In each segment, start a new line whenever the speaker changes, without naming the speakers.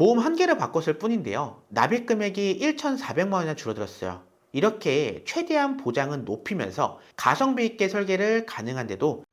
보험 한 개를 바꿨을 뿐인데요. 납입 금액이 1,400만 원이나 줄어들었어요. 이렇게 최대한 보장은 높이면서 가성비 있게 설계를 가능한데도.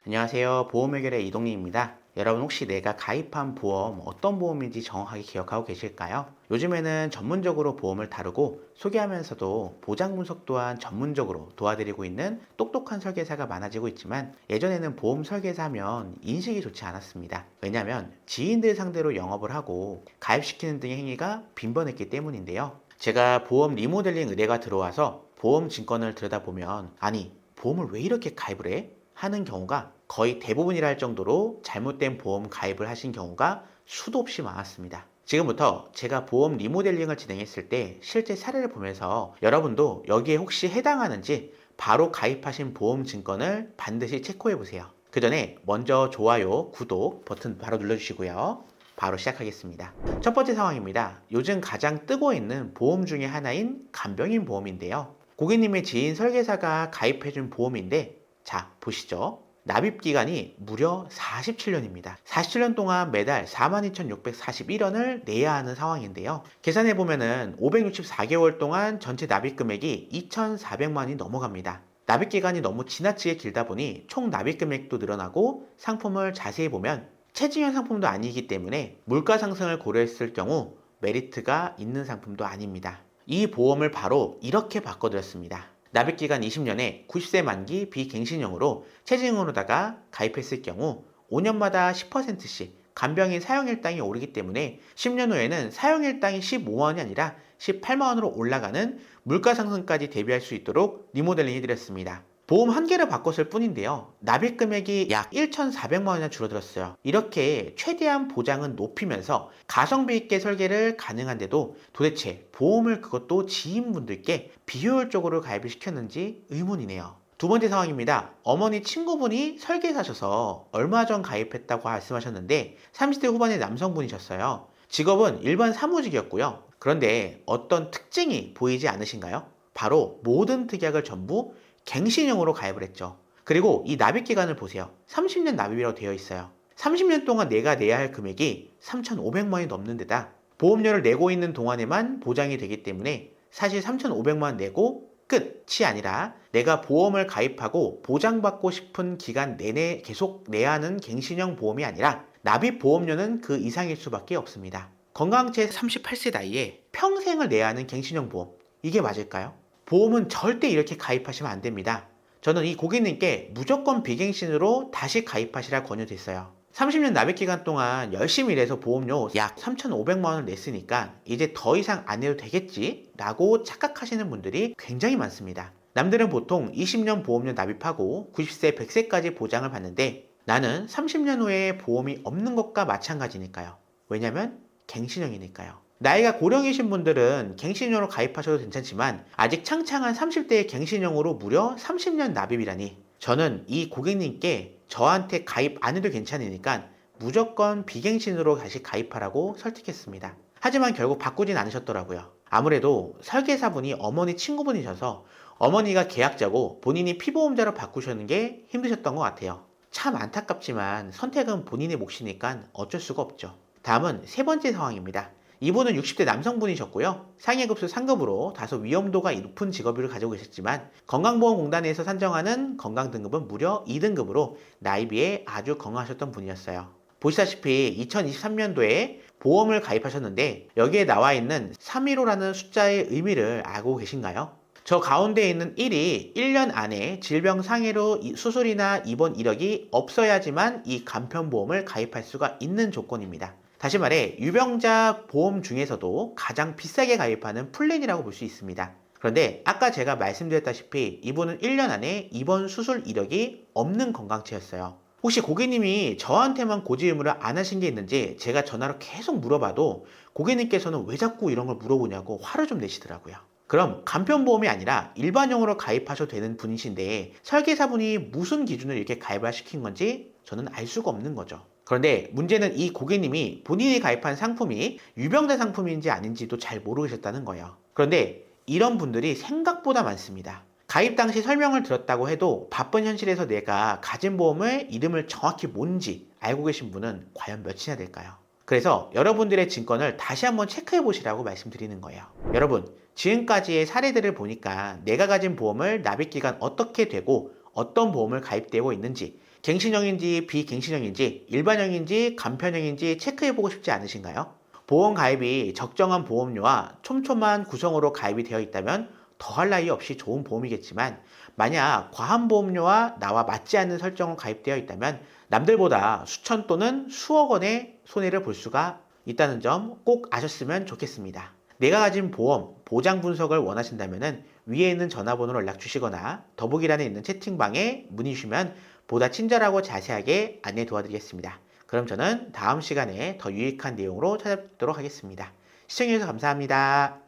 안녕하세요. 보험 해결의 이동희입니다. 여러분 혹시 내가 가입한 보험 어떤 보험인지 정확하게 기억하고 계실까요? 요즘에는 전문적으로 보험을 다루고 소개하면서도 보장 분석 또한 전문적으로 도와드리고 있는 똑똑한 설계사가 많아지고 있지만 예전에는 보험 설계사 하면 인식이 좋지 않았습니다. 왜냐하면 지인들 상대로 영업을 하고 가입시키는 등의 행위가 빈번했기 때문인데요. 제가 보험 리모델링 의뢰가 들어와서 보험 증권을 들여다보면 아니 보험을 왜 이렇게 가입을 해? 하는 경우가 거의 대부분이라 할 정도로 잘못된 보험 가입을 하신 경우가 수도 없이 많았습니다. 지금부터 제가 보험 리모델링을 진행했을 때 실제 사례를 보면서 여러분도 여기에 혹시 해당하는지 바로 가입하신 보험 증권을 반드시 체크해 보세요. 그 전에 먼저 좋아요, 구독 버튼 바로 눌러주시고요. 바로 시작하겠습니다. 첫 번째 상황입니다. 요즘 가장 뜨고 있는 보험 중에 하나인 간병인 보험인데요. 고객님의 지인 설계사가 가입해준 보험인데 자, 보시죠. 납입 기간이 무려 47년입니다. 47년 동안 매달 42,641원을 내야 하는 상황인데요. 계산해 보면은 564개월 동안 전체 납입 금액이 2,400만 원이 넘어갑니다. 납입 기간이 너무 지나치게 길다 보니 총 납입 금액도 늘어나고 상품을 자세히 보면 최저형 상품도 아니기 때문에 물가 상승을 고려했을 경우 메리트가 있는 상품도 아닙니다. 이 보험을 바로 이렇게 바꿔드렸습니다. 납입기간 20년에 90세 만기 비갱신형으로 체증으로다가 가입했을 경우 5년마다 10%씩 간병인 사용일당이 오르기 때문에 10년 후에는 사용일당이 15만원이 아니라 18만원으로 올라가는 물가 상승까지 대비할 수 있도록 리모델링 해드렸습니다. 보험 한 개를 바꿨을 뿐인데요. 납입 금액이 약 1,400만 원이나 줄어들었어요. 이렇게 최대한 보장은 높이면서 가성비 있게 설계를 가능한데도 도대체 보험을 그것도 지인분들께 비효율적으로 가입을 시켰는지 의문이네요. 두 번째 상황입니다. 어머니 친구분이 설계사셔서 얼마 전 가입했다고 말씀하셨는데 30대 후반의 남성분이셨어요. 직업은 일반 사무직이었고요. 그런데 어떤 특징이 보이지 않으신가요? 바로 모든 특약을 전부 갱신형으로 가입을 했죠. 그리고 이 납입 기간을 보세요. 30년 납입이라고 되어 있어요. 30년 동안 내가 내야 할 금액이 3,500만 원이 넘는 데다 보험료를 내고 있는 동안에만 보장이 되기 때문에 사실 3,500만 원 내고 끝이 아니라 내가 보험을 가입하고 보장받고 싶은 기간 내내 계속 내야 하는 갱신형 보험이 아니라 납입 보험료는 그 이상일 수밖에 없습니다. 건강제 38세 나이에 평생을 내야 하는 갱신형 보험, 이게 맞을까요? 보험은 절대 이렇게 가입하시면 안 됩니다. 저는 이 고객님께 무조건 비갱신으로 다시 가입하시라 권유됐어요. 30년 납입 기간 동안 열심히 일해서 보험료 약 3,500만 원을 냈으니까 이제 더 이상 안 내도 되겠지? 라고 착각하시는 분들이 굉장히 많습니다. 남들은 보통 20년 보험료 납입하고 90세, 100세까지 보장을 받는데 나는 30년 후에 보험이 없는 것과 마찬가지니까요. 왜냐면 갱신형이니까요. 나이가 고령이신 분들은 갱신형으로 가입하셔도 괜찮지만 아직 창창한 30대의 갱신형으로 무려 30년 납입이라니 저는 이 고객님께 저한테 가입 안 해도 괜찮으니까 무조건 비갱신으로 다시 가입하라고 설득했습니다. 하지만 결국 바꾸진 않으셨더라고요. 아무래도 설계사분이 어머니 친구분이셔서 어머니가 계약자고 본인이 피보험자로 바꾸시는 게 힘드셨던 것 같아요. 참 안타깝지만 선택은 본인의 몫이니까 어쩔 수가 없죠. 다음은 세 번째 상황입니다. 이분은 60대 남성분이셨고요. 상해급수 상급으로 다소 위험도가 높은 직업을 가지고 계셨지만 건강보험공단에서 산정하는 건강등급은 무려 2등급으로 나이비에 아주 건강하셨던 분이었어요. 보시다시피 2023년도에 보험을 가입하셨는데 여기에 나와 있는 315라는 숫자의 의미를 알고 계신가요? 저 가운데 있는 1이 1년 안에 질병 상해로 수술이나 입원 이력이 없어야지만 이 간편보험을 가입할 수가 있는 조건입니다. 다시 말해 유병자 보험 중에서도 가장 비싸게 가입하는 플랜이라고 볼 수 있습니다. 그런데 아까 제가 말씀드렸다시피 이분은 1년 안에 입원 수술 이력이 없는 건강체였어요. 혹시 고객님이 저한테만 고지 의무를 안 하신 게 있는지 제가 전화로 계속 물어봐도 고객님께서는 왜 자꾸 이런 걸 물어보냐고 화를 좀 내시더라고요. 그럼 간편보험이 아니라 일반형으로 가입하셔도 되는 분이신데 설계사분이 무슨 기준으로 이렇게 가입을 시킨 건지 저는 알 수가 없는 거죠. 그런데 문제는 이 고객님이 본인이 가입한 상품이 유병자 상품인지 아닌지도 잘 모르셨다는 거예요. 그런데 이런 분들이 생각보다 많습니다. 가입 당시 설명을 드렸다고 해도 바쁜 현실에서 내가 가진 보험의 이름을 정확히 뭔지 알고 계신 분은 과연 몇이나 될까요? 그래서 여러분들의 증권을 다시 한번 체크해 보시라고 말씀드리는 거예요. 여러분, 지금까지의 사례들을 보니까 내가 가진 보험을 납입기간 어떻게 되고 어떤 보험을 가입되고 있는지, 갱신형인지 비갱신형인지 일반형인지 간편형인지 체크해 보고 싶지 않으신가요? 보험 가입이 적정한 보험료와 촘촘한 구성으로 가입이 되어 있다면 더할 나위 없이 좋은 보험이겠지만, 만약 과한 보험료와 나와 맞지 않는 설정으로 가입되어 있다면 남들보다 수천 또는 수억 원의 손해를 볼 수가 있다는 점 꼭 아셨으면 좋겠습니다. 내가 가진 보험, 보장 분석을 원하신다면 위에 있는 전화번호로 연락 주시거나 더보기란에 있는 채팅방에 문의 주시면 보다 친절하고 자세하게 안내 도와드리겠습니다. 그럼 저는 다음 시간에 더 유익한 내용으로 찾아뵙도록 하겠습니다. 시청해주셔서 감사합니다.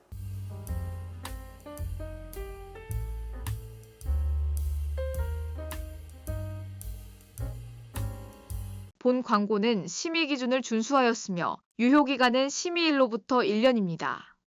본 광고는 심의 기준을 준수하였으며 유효기간은 심의일로부터 1년입니다.